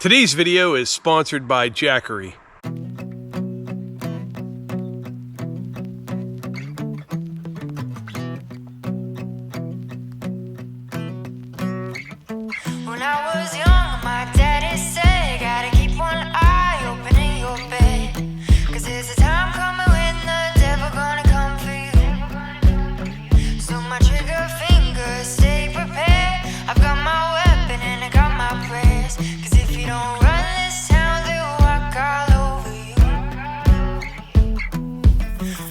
Today's video is sponsored by Jackery. When I was young, my daddy said, gotta keep one eye open in your bed, 'cause there's a time coming when the devil gonna come for you. So my trigger finger, stay prepared. I've got my weapon and I got my prayers, 'cause if you don't run this town, they'll walk all over you.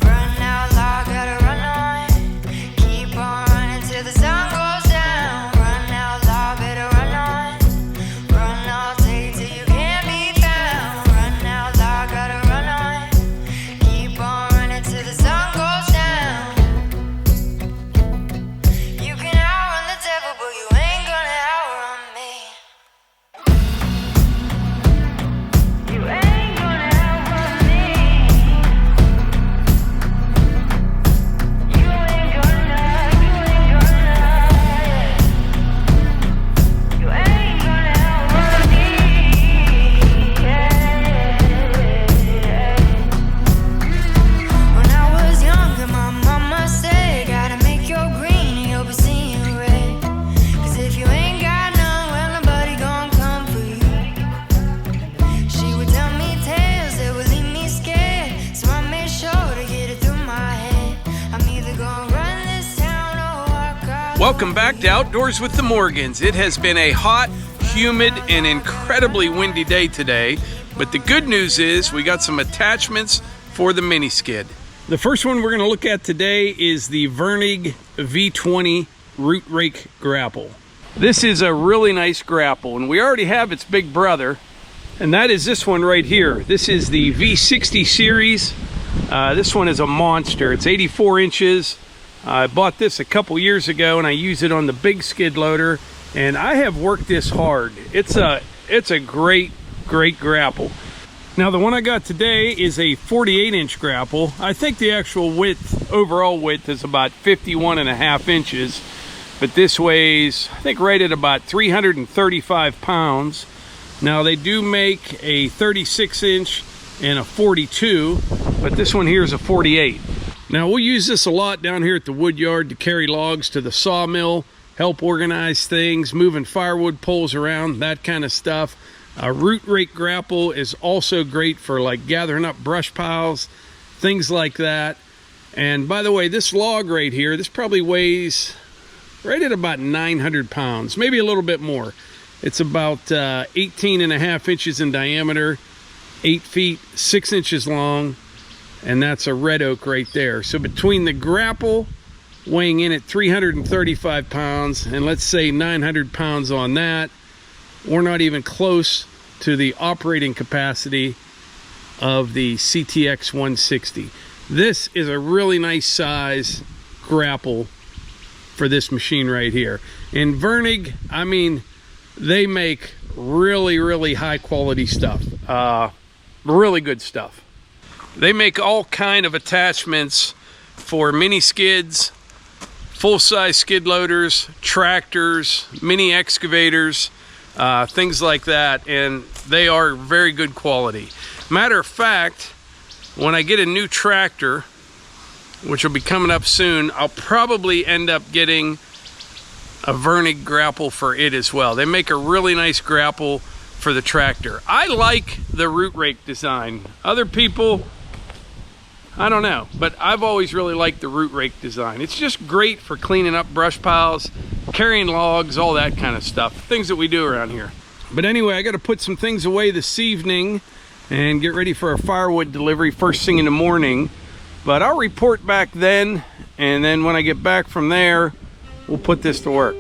Run out loud, gotta run on. Keep on running till the sun goes down. Run out loud, better run on. Run all day till you can't be found. Run out loud, gotta run on. Keep on running till the sun goes down. You can outrun the devil, but you ain't gonna outrun me. You ain't gonna outrun me. You ain't gonna, you ain't gonna outrun me. When I was younger, my mama said, gotta make your green and you'll be seeing red. 'Cause if you ain't got none, well, nobody gon' come for you. She would tell me tales that would leave me scared, so I made sure to get it through my head. I'm either gonna run this town or walk out. Welcome back to Outdoors with the Morgans. It has been a hot, humid, and incredibly windy day today, but the good news is we got some attachments for the mini skid. The first one we're going to look at today is the Virnig V20 root rake grapple. This is a really nice grapple, and we already have its big brother, and that is this one right here. This is the V60 series. This one is a monster. It's 84 inches. I bought this a couple years ago and I use it on the big skid loader, and I have worked this hard. It's a great grapple. Now the one I got today is a 48-inch grapple. I think the actual width, overall width, is about 51.5 inches, but this weighs, I think, right at about 335 pounds. Now they do make a 36-inch and a 42, but this one here is a 48. Now we'll use this a lot down here at the wood yard to carry logs to the sawmill, help organize things, moving firewood poles around, that kind of stuff. A root rake grapple is also great for like gathering up brush piles, things like that. And by the way, this log right here, this probably weighs right at about 900 pounds, maybe a little bit more. It's about 18.5 inches in diameter, 8 feet, 6 inches long, and that's a red oak right there. So between the grapple weighing in at 335 pounds and let's say 900 pounds on that, we're not even close to the operating capacity of the CTX 160. This is a really nice size grapple for this machine right here. In Virnig, I mean, they make really high quality stuff, really good stuff. They make all kind of attachments for mini skids, full-size skid loaders, tractors, mini excavators, things like that, and they are very good quality. Matter of fact, when I get a new tractor, which will be coming up soon, I'll probably end up getting a Virnig grapple for it as well. They make a really nice grapple for the tractor. I like the root rake design. Other people, I don't know, but I've always really liked the root rake design. It's just great for cleaning up brush piles, carrying logs, all that kind of stuff, things that we do around here. But anyway, I got to put some things away this evening and get ready for a firewood delivery first thing in the morning. But I'll report back then, and then when I get back from there, we'll put this to work.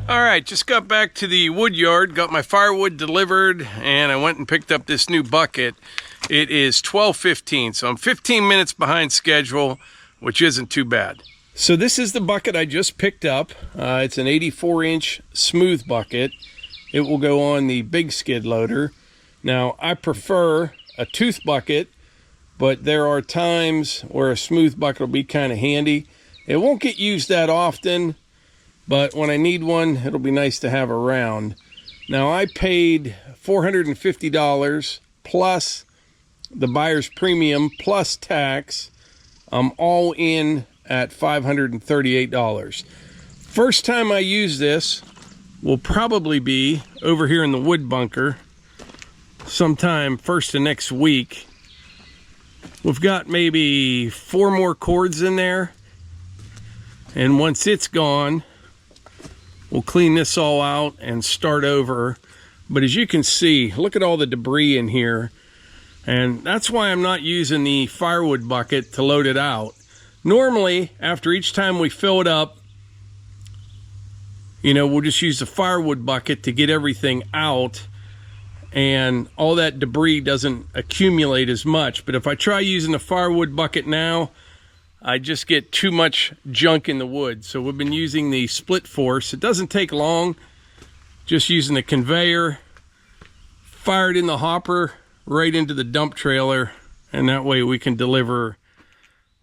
All right, just got back to the wood yard, got my firewood delivered, and I went and picked up this new bucket. It is 12:15, so I'm 15 minutes behind schedule, which isn't too bad. So this is the bucket I just picked up. It's an 84-inch smooth bucket. It will go on the big skid loader. Now, I prefer a tooth bucket, but there are times where a smooth bucket will be kind of handy. It won't get used that often, but when I need one, it'll be nice to have around. Now, I paid $450 plus the buyer's premium plus tax. I'm all in at $538. First time I use this will probably be over here in the wood bunker sometime first of next week. We've got maybe 4 more cords in there, and once it's gone, we'll clean this all out and start over. But as you can see, look at all the debris in here, and that's why I'm not using the firewood bucket to load it out. Normally, after each time we fill it up, you know, we'll just use the firewood bucket to get everything out, and all that debris doesn't accumulate as much. But if I try using the firewood bucket now, I just get too much junk in the wood. So we've been using the split force. It doesn't take long, just using the conveyor, fire it in the hopper right into the dump trailer, and that way we can deliver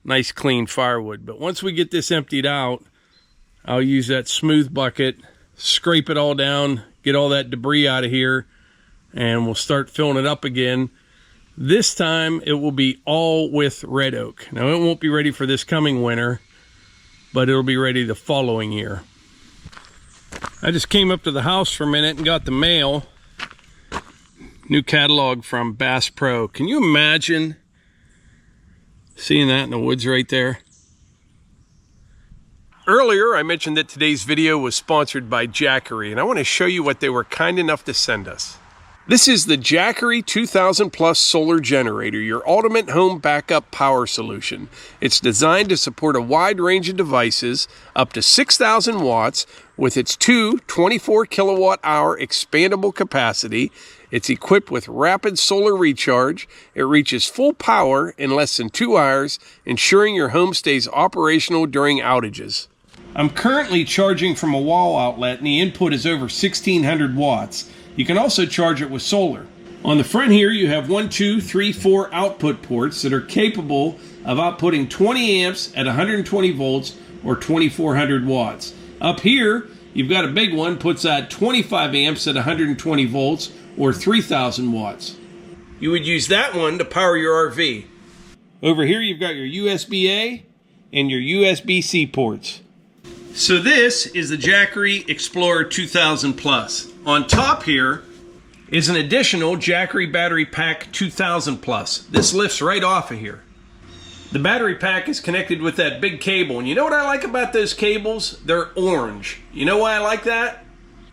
nice clean firewood. But once we get this emptied out, I'll use that smooth bucket, scrape it all down, get all that debris out of here, and we'll start filling it up again. This time it will be all with red oak. Now, it won't be ready for this coming winter, but it'll be ready the following year. I just came up to the house for a minute and got the mail. New catalog from Bass Pro. Can you imagine seeing that in the woods right there? Earlier, I mentioned that today's video was sponsored by Jackery, and I want to show you what they were kind enough to send us. This is the Jackery 2000 Plus solar generator, your ultimate home backup power solution. It's designed to support a wide range of devices up to 6,000 watts with its 24 kilowatt hour expandable capacity. It's equipped with rapid solar recharge. It reaches full power in less than 2 hours, ensuring your home stays operational during outages. I'm currently charging from a wall outlet, and the input is over 1,600 watts. You can also charge it with solar. On the front here, you have 1, 2, 3, 4 output ports that are capable of outputting 20 amps at 120 volts or 2,400 watts. Up here, you've got a big one, puts out 25 amps at 120 volts or 3,000 watts. You would use that one to power your RV. Over here, you've got your USB-A and your USB-C ports. So this is the Jackery Explorer 2000 Plus. On top here is an additional Jackery Battery Pack 2000 Plus. This lifts right off of here. The battery pack is connected with that big cable, and you know what I like about those cables? They're orange. You know why I like that?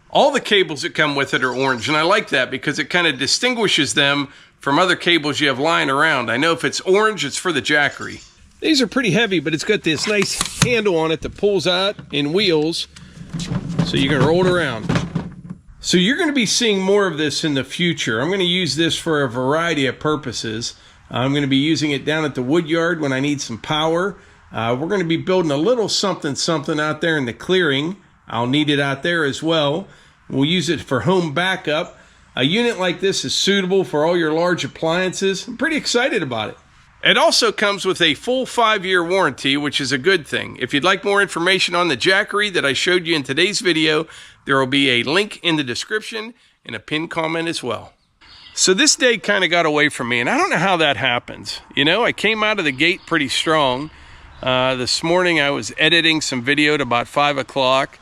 All the cables that come with it are orange, and I like that because it kind of distinguishes them from other cables you have lying around. I know if it's orange, it's for the Jackery. These are pretty heavy, but it's got this nice handle on it that pulls out in wheels, so you can roll it around. So you're going to be seeing more of this in the future. I'm going to use this for a variety of purposes. I'm going to be using it down at the wood yard when I need some power. We're going to be building a little something out there in the clearing. I'll need it out there as well. We'll use it for home backup. A unit like this is suitable for all your large appliances. I'm pretty excited about it. It also comes with a full 5-year warranty, which is a good thing. If you'd like more information on the Jackery that I showed you in today's video, there will be a link in the description and a pinned comment as well. So this day kind of got away from me, and I don't know how that happens. You know, I came out of the gate pretty strong. This morning I was editing some video at about 5 o'clock.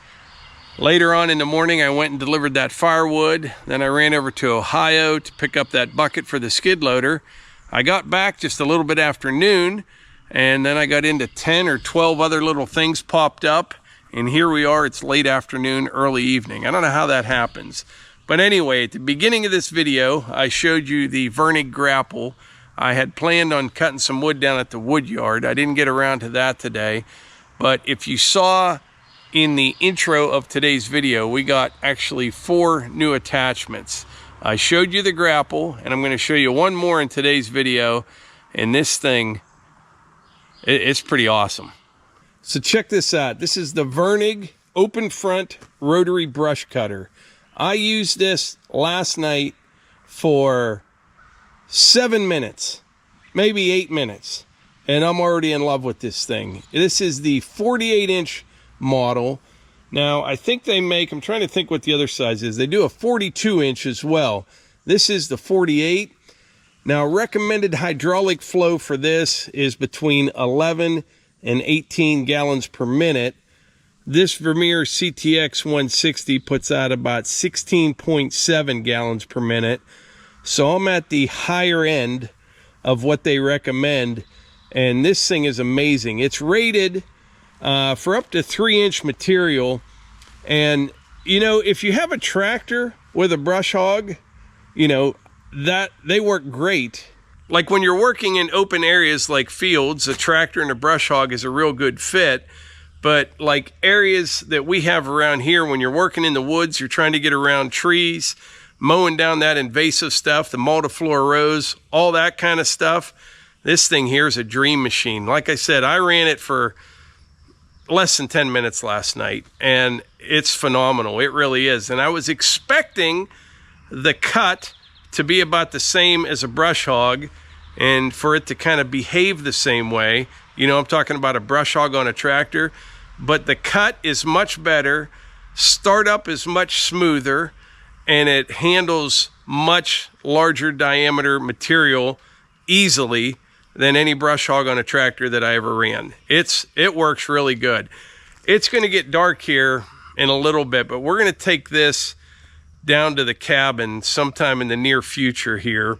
Later on in the morning, I went and delivered that firewood. Then I ran over to Ohio to pick up that bucket for the skid loader. I got back just a little bit after noon, and then I got into 10 or 12 other little things popped up, and here we are. It's late afternoon, early evening. I don't know how that happens. But anyway, at the beginning of this video, I showed you the Virnig grapple. I had planned on cutting some wood down at the wood yard. I didn't get around to that today. But if you saw in the intro of today's video, we got actually 4 new attachments. I showed you the grapple, and I'm going to show you one more in today's video. And this thing, it's pretty awesome. So check this out. This is the Virnig open front rotary brush cutter. I used this last night for 7 minutes, maybe 8 minutes, and I'm already in love with this thing. This is the 48-inch model. Now, I think they make, I'm trying to think what the other size is. They do a 42-inch as well. This is the 48. Now, recommended hydraulic flow for this is between 11 and 18 gallons per minute. This Vermeer CTX 160 puts out about 16.7 gallons per minute. So I'm at the higher end of what they recommend. And this thing is amazing. It's rated for up to 3-inch material. And, you know, if you have a tractor with a brush hog, you know, that they work great. Like when you're working in open areas like fields, a tractor and a brush hog is a real good fit. But like areas that we have around here, when you're working in the woods, you're trying to get around trees, mowing down that invasive stuff, the multiflora rows, all that kind of stuff. This thing here is a dream machine. Like I said, I ran it for less than 10 minutes last night, and it's phenomenal. It really is. And I was expecting the cut to be about the same as a brush hog and for it to kind of behave the same way. You know, I'm talking about a brush hog on a tractor, but the cut is much better, startup is much smoother, and it handles much larger diameter material easily than any brush hog on a tractor that I ever ran. It works really good. It's going to get dark here in a little bit, but we're going to take this down to the cabin sometime in the near future here.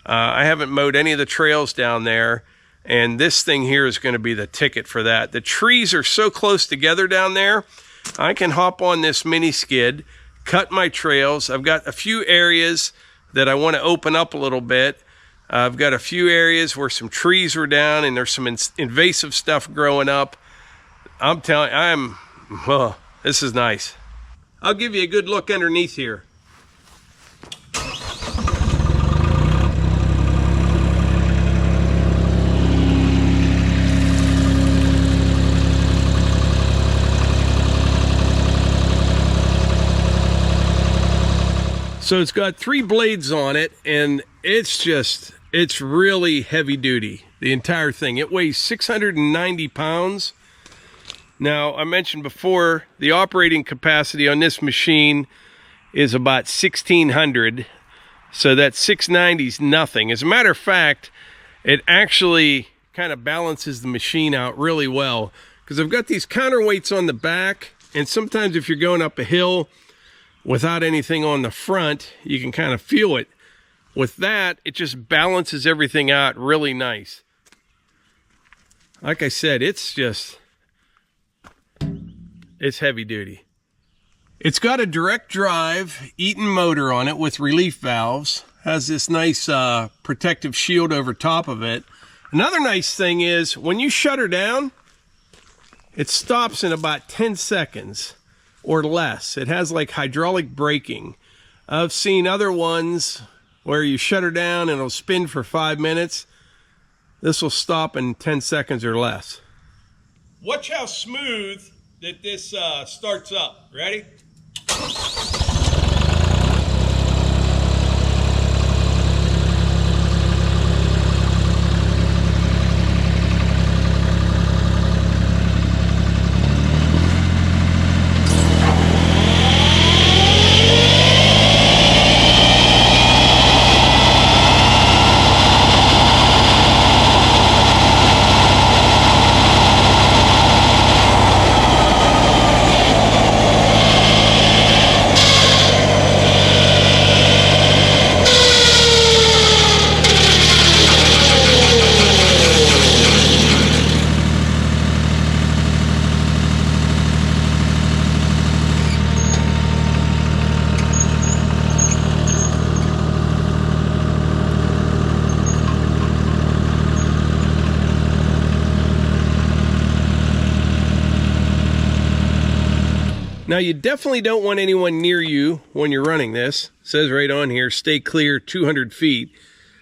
I haven't mowed any of the trails down there, and this thing here is going to be the ticket for that. The trees are so close together down there, I can hop on this mini skid, cut my trails. I've got a few areas that I want to open up a little bit. I've got a few areas where some trees were down and there's some invasive stuff growing up. I'm telling you, well, this is nice. I'll give you a good look underneath here. So it's got 3 blades on it, and it's really heavy duty, the entire thing. It weighs 690 pounds. Now, I mentioned before, the operating capacity on this machine is about 1,600. So that 690 is nothing. As a matter of fact, it actually kind of balances the machine out really well, because I've got these counterweights on the back, and sometimes if you're going up a hill without anything on the front, you can kind of feel it. With that, it just balances everything out really nice. Like I said, it's heavy duty. It's got a direct drive Eaton motor on it with relief valves. Has this nice protective shield over top of it. Another nice thing is when you shut her down, it stops in about 10 seconds or less. It has like hydraulic braking. I've seen other ones where you shut her down and it'll spin for 5 minutes. This will stop in 10 seconds or less. Watch how smooth that this starts up. Ready? Now, you definitely don't want anyone near you when you're running this. It says right on here, stay clear 200 feet.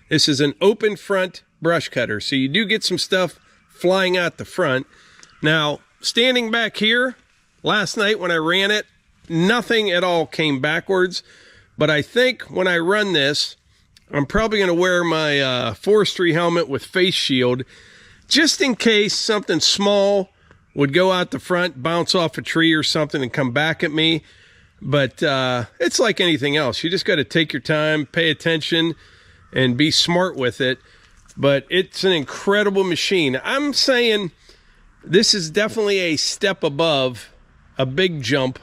This is an open front brush cutter, so you do get some stuff flying out the front. Now, standing back here, last night when I ran it, nothing at all came backwards. But I think when I run this, I'm probably going to wear my forestry helmet with face shield, just in case something small would go out the front, bounce off a tree or something and come back at me. But it's like anything else. You just got to take your time, pay attention, and be smart with it. But it's an incredible machine. I'm saying this is definitely a step above, a big jump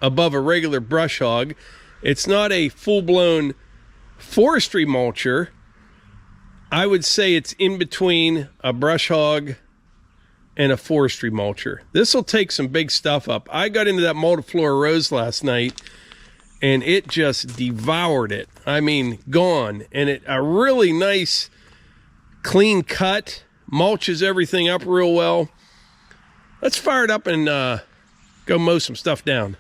above a regular brush hog. It's not a full-blown forestry mulcher. I would say it's in between a brush hog and a forestry mulcher. This will take some big stuff up. I got into that multiflora rose last night and it just devoured it. I mean, gone. And a really nice clean cut, mulches everything up real well. Let's fire it up and go mow some stuff down.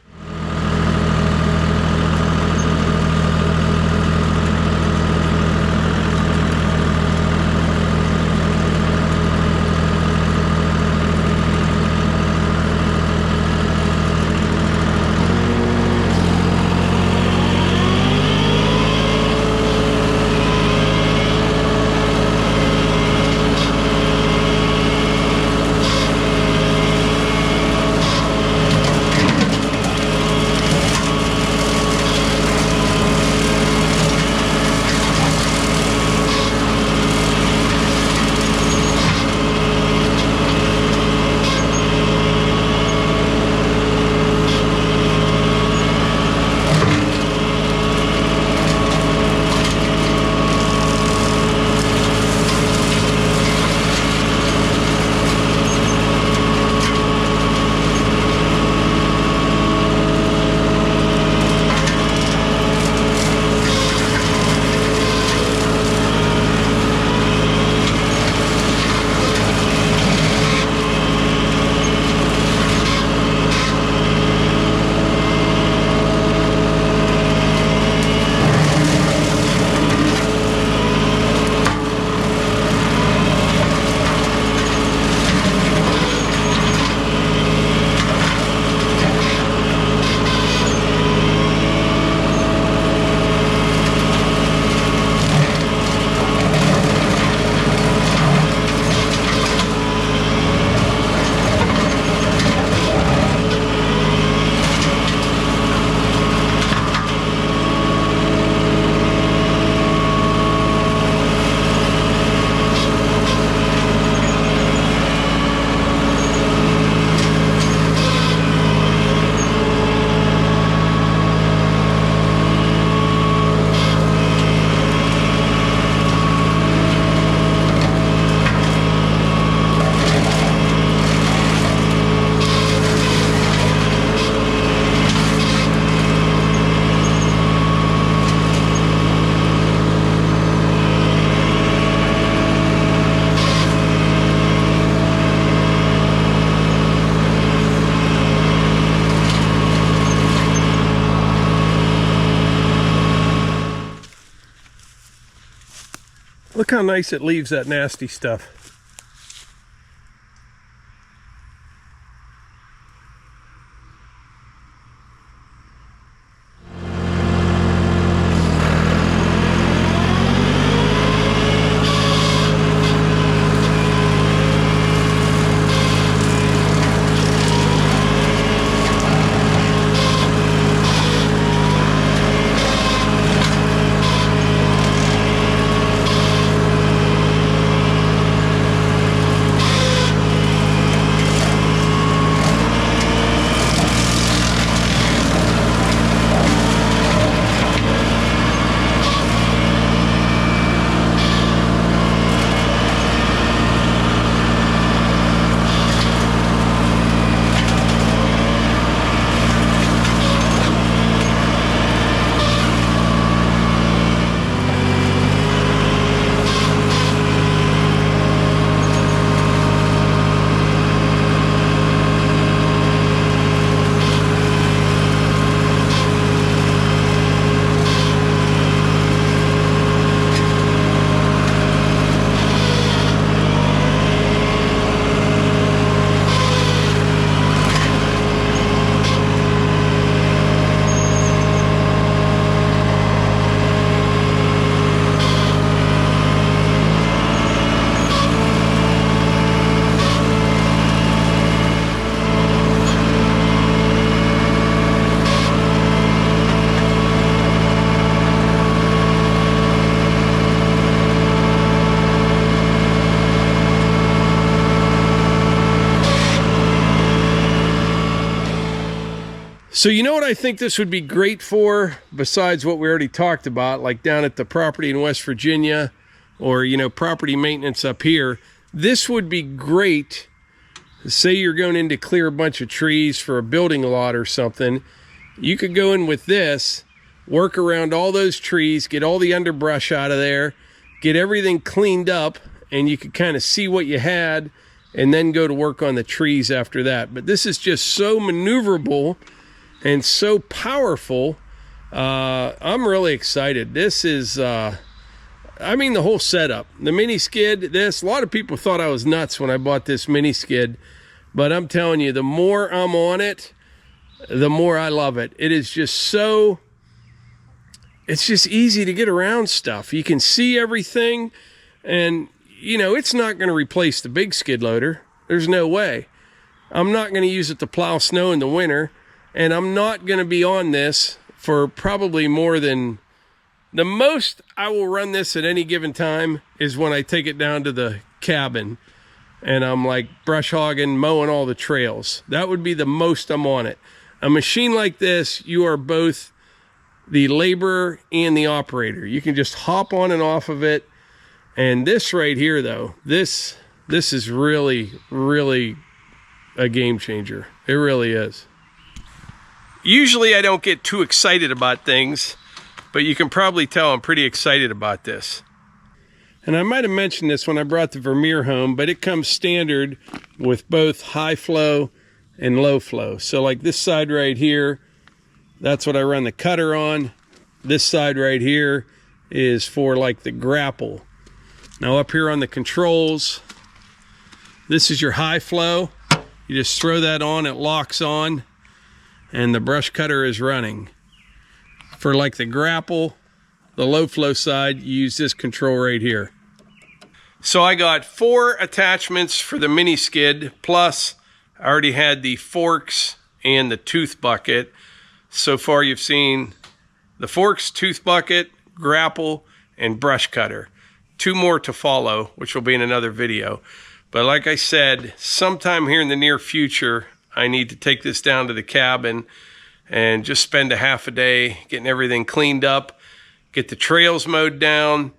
Look how nice it leaves that nasty stuff. So you know what I think this would be great for, besides what we already talked about, like down at the property in West Virginia, or, you know, property maintenance up here. This would be great. Say you're going in to clear a bunch of trees for a building lot or something. You could go in with this, work around all those trees, get all the underbrush out of there, get everything cleaned up, and you could kind of see what you had, and then go to work on the trees after that. But this is just so maneuverable and so powerful. I'm really excited. This is, I mean, the whole setup, the mini skid, this, a lot of people thought I was nuts when I bought this mini skid, but I'm telling you, the more I'm on it, the more I love it. It is just so, it's just easy to get around stuff. You can see everything, and you know, it's not going to replace the big skid loader. There's no way. I'm not going to use it to plow snow in the winter. And I'm not going to be on this for probably more than, the most I will run this at any given time is when I take it down to the cabin and I'm like brush hogging, mowing all the trails. That would be the most I'm on it. A machine like this, you are both the laborer and the operator. You can just hop on and off of it. And this right here, though, this is really, really a game changer. It really is. Usually I don't get too excited about things, but you can probably tell I'm pretty excited about this. And I might have mentioned this when I brought the Vermeer home, but it comes standard with both high flow and low flow. So like this side right here, that's what I run the cutter on. This side right here is for like the grapple. Now up here on the controls, this is your high flow. You just throw that on, it locks on, and the brush cutter is running. For like the grapple, the low flow side, you use this control right here. So I got 4 attachments for the mini skid, plus I already had the forks and the tooth bucket. So far you've seen the forks, tooth bucket, grapple, and brush cutter. 2 more to follow, which will be in another video. But like I said, sometime here in the near future, I need to take this down to the cabin and just spend a half a day getting everything cleaned up, get the trails mowed down.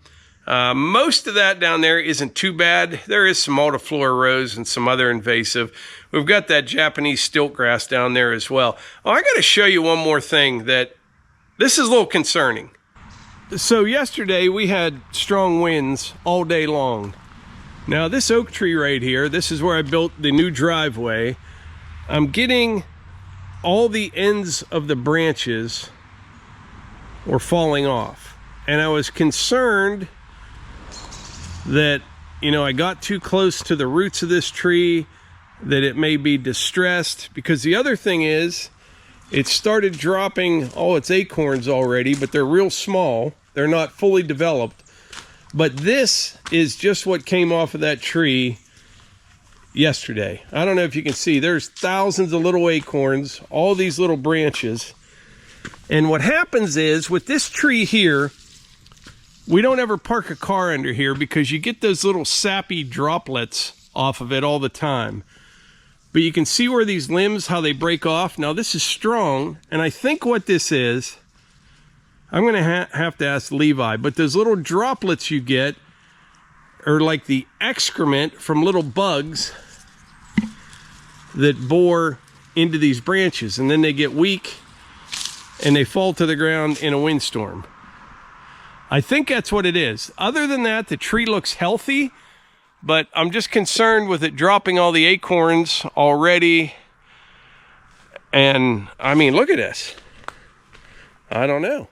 Most of that down there isn't too bad. There is some multiflora rose and some other invasive. We've got that Japanese stilt grass down there as well. Oh, I got to show you one more thing that this is a little concerning. So yesterday we had strong winds all day long. Now this oak tree right here, this is where I built the new driveway. I'm getting all the ends of the branches were falling off. And I was concerned that, you know, I got too close to the roots of this tree, that it may be distressed. Because the other thing is, it started dropping all its acorns already, but they're real small. They're not fully developed. But this is just what came off of that tree yesterday. I don't know if you can see, there's thousands of little acorns, all these little branches. And what happens is, with this tree here, we don't ever park a car under here because you get those little sappy droplets off of it all the time. But you can see where these limbs, how they break off. Now this is strong, and I think what this is, I'm going to have to ask Levi, but those little droplets you get are like the excrement from little bugs that bore into these branches, and then they get weak and they fall to the ground in a windstorm. I think that's what it is. Other than that, the tree looks healthy, but I'm just concerned with it dropping all the acorns already. And I mean, look at this. I don't know.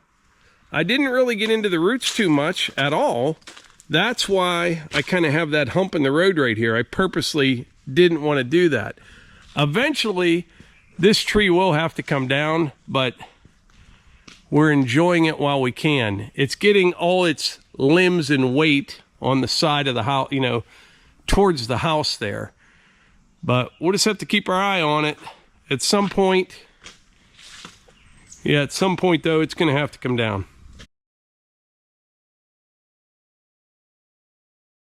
I didn't really get into the roots too much at all. That's why I kind of have that hump in the road right here. I purposely didn't want to do that. Eventually, this tree will have to come down, but we're enjoying it while we can. It's getting all its limbs and weight on the side of the house, you know, towards the house there. But we'll just have to keep our eye on it. At some point, though, it's going to have to come down.